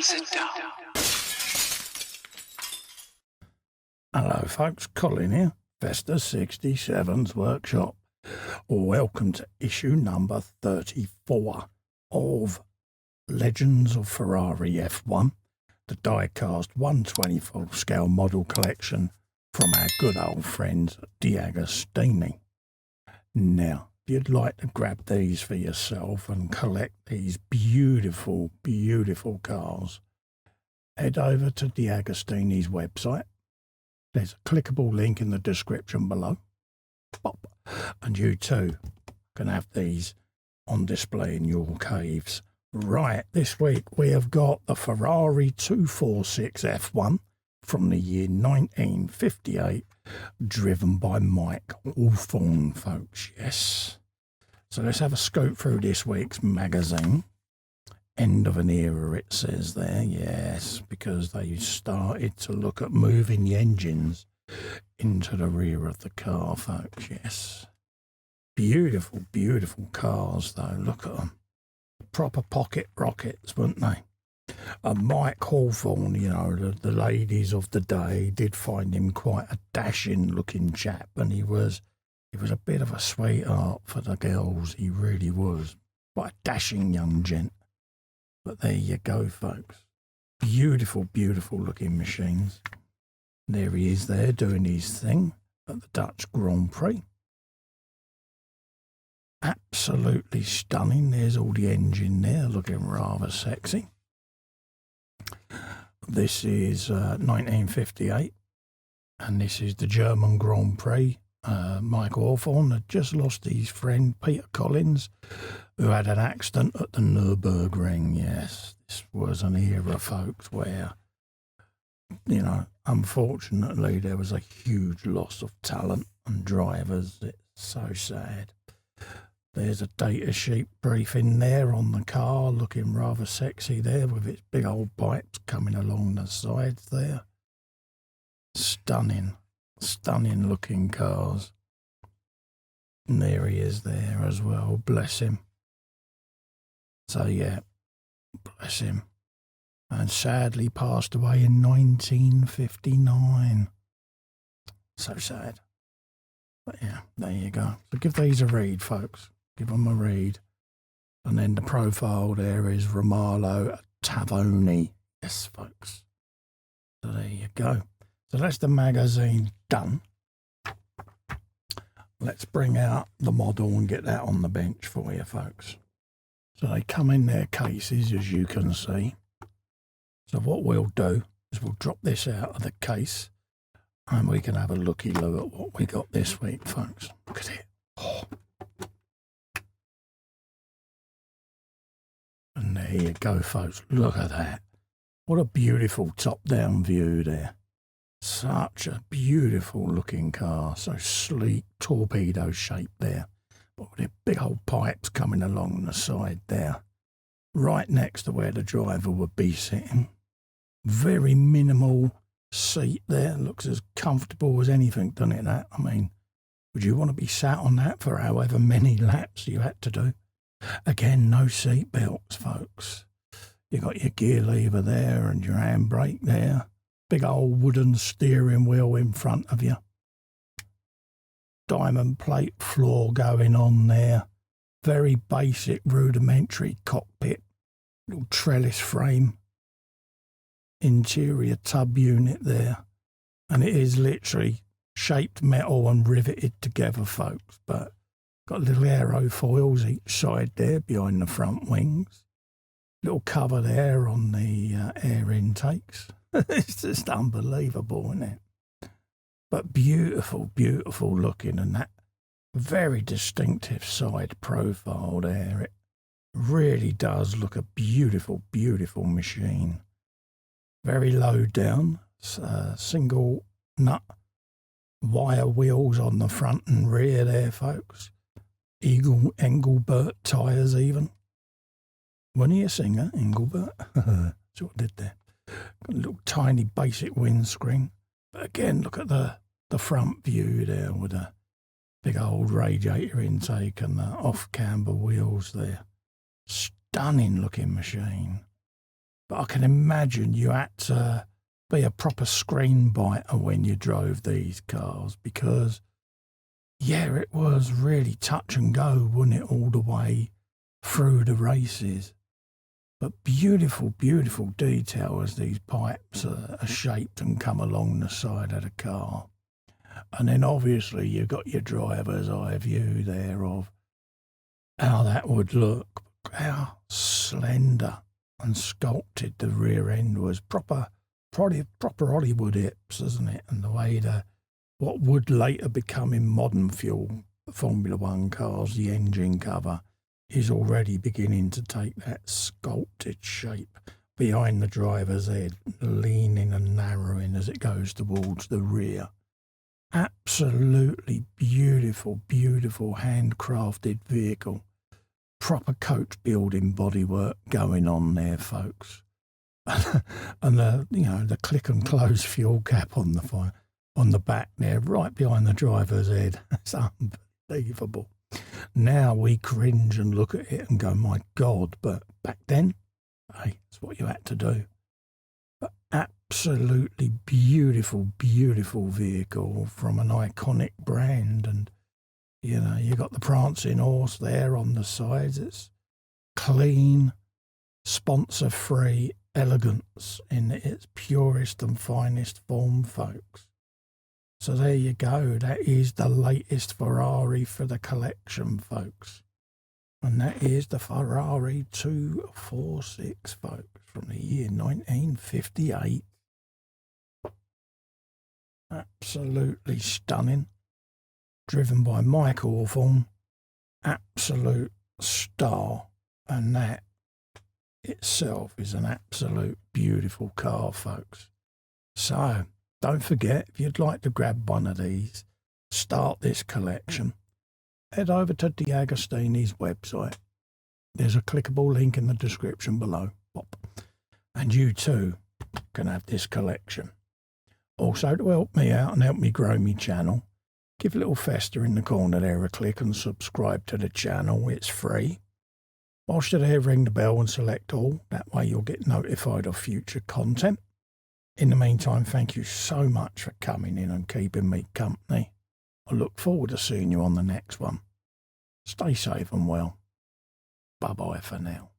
sit down. Hello folks, Colin here, Vesta 67's workshop. Welcome to issue number 34 of Legends of Ferrari F1, the die-cast 1/24 scale model collection from our good old friends DeAgostini. Now, if you'd like to grab these for yourself and collect these beautiful, beautiful cars, head over to DeAgostini's website. There's a clickable link in the description below. Pop, and you too can have these on display in your caves. Right, this week we have got the Ferrari 246 F1 from the year 1958, driven by Mike Hawthorn, folks, yes. So let's have a scope through this week's magazine. End of an era, it says there, yes, because they started to look at moving the engines into the rear of the car, folks, yes. Beautiful, beautiful cars, though, look at them. Proper pocket rockets, weren't they? Mike Hawthorn, you know, the ladies of the day did find him quite a dashing-looking chap, and he was a bit of a sweetheart for the girls, he really was. Quite a dashing young gent. But there you go, folks. Beautiful, beautiful looking machines. There he is there doing his thing at the Dutch Grand Prix. Absolutely stunning. There's all the engine there looking rather sexy. This is 1958 and this is the German Grand Prix. Mike Hawthorn had just lost his friend Peter Collins, who had an accident at the Nürburgring. Yes, this was an era, folks, where, you know, unfortunately there was a huge loss of talent and drivers. It's so sad. There's a data sheet briefing there on the car, looking rather sexy there with its big old pipes coming along the sides there. Stunning. Stunning looking cars. And there he is there as well, bless him. So yeah, bless him. And sadly passed away in 1959. So sad. But yeah, there you go. So give these a read, folks. Give them a read. And then the profile there is Romano Tavoni. Yes, folks. So there you go. So that's the magazine done. Let's bring out the model and get that on the bench for you, folks. So they come in their cases, as you can see. So what we'll do is we'll drop this out of the case and we can have a looky-loo at what we got this week, folks. Look at it. Oh. And there you go, folks. Look at that. What a beautiful top-down view there. Such a beautiful looking car, so sleek, torpedo shape there, but with the big old pipes coming along the side there, right next to where the driver would be sitting. Very minimal seat there, looks as comfortable as anything, doesn't it, that? I mean, would you want to be sat on that for however many laps you had to do? Again, no seat belts, folks. You got your gear lever there and your handbrake there. Big old wooden steering wheel in front of you. Diamond plate floor going on there. Very basic rudimentary cockpit. Little trellis frame. Interior tub unit there. And it is literally shaped metal and riveted together, folks. But got little aerofoils each side there behind the front wings. Little cover there on the air intakes. It's just unbelievable, isn't it? But beautiful, beautiful looking, and that very distinctive side profile there. It really does look a beautiful, beautiful machine. Very low down, single nut wire wheels on the front and rear there, folks. Engelbert tyres even. Wasn't he a singer, Engelbert? That's what I did there. Got a little tiny basic windscreen. But again, look at the front view there with a big old radiator intake and the off-camber wheels there. Stunning looking machine. But I can imagine you had to be a proper screen biter when you drove these cars because, yeah, it was really touch and go, wasn't it, all the way through the races. But beautiful, beautiful detail as these pipes are shaped and come along the side of the car. And then obviously you've got your driver's eye view there of how that would look, how slender and sculpted the rear end was. Proper Hollywood hips, isn't it? And the way what would later become in modern fuel Formula One cars, the engine cover, is already beginning to take that sculpted shape behind the driver's head, leaning and narrowing as it goes towards the rear. Absolutely beautiful, beautiful handcrafted vehicle. Proper coach building bodywork going on there, folks. And the click and close fuel cap on the back there, right behind the driver's head. It's unbelievable. Now we cringe and look at it and go, my God, but back then, hey, it's what you had to do. But absolutely beautiful, beautiful vehicle from an iconic brand. And, you got the prancing horse there on the sides. It's clean, sponsor-free elegance in its purest and finest form, folks. So there you go. That is the latest Ferrari for the collection, folks. And that is the Ferrari 246, folks, from the year 1958. Absolutely stunning. Driven by Mike Hawthorn. Absolute star. And that itself is an absolute beautiful car, folks. So don't forget, if you'd like to grab one of these, start this collection, head over to DeAgostini's website. There's a clickable link in the description below. And you too can have this collection. Also, to help me out and help me grow my channel, give a little fester in the corner there a click and subscribe to the channel. It's free. Whilst you're there, ring the bell and select all. That way you'll get notified of future content. In the meantime, thank you so much for coming in and keeping me company. I look forward to seeing you on the next one. Stay safe and well. Bye-bye for now.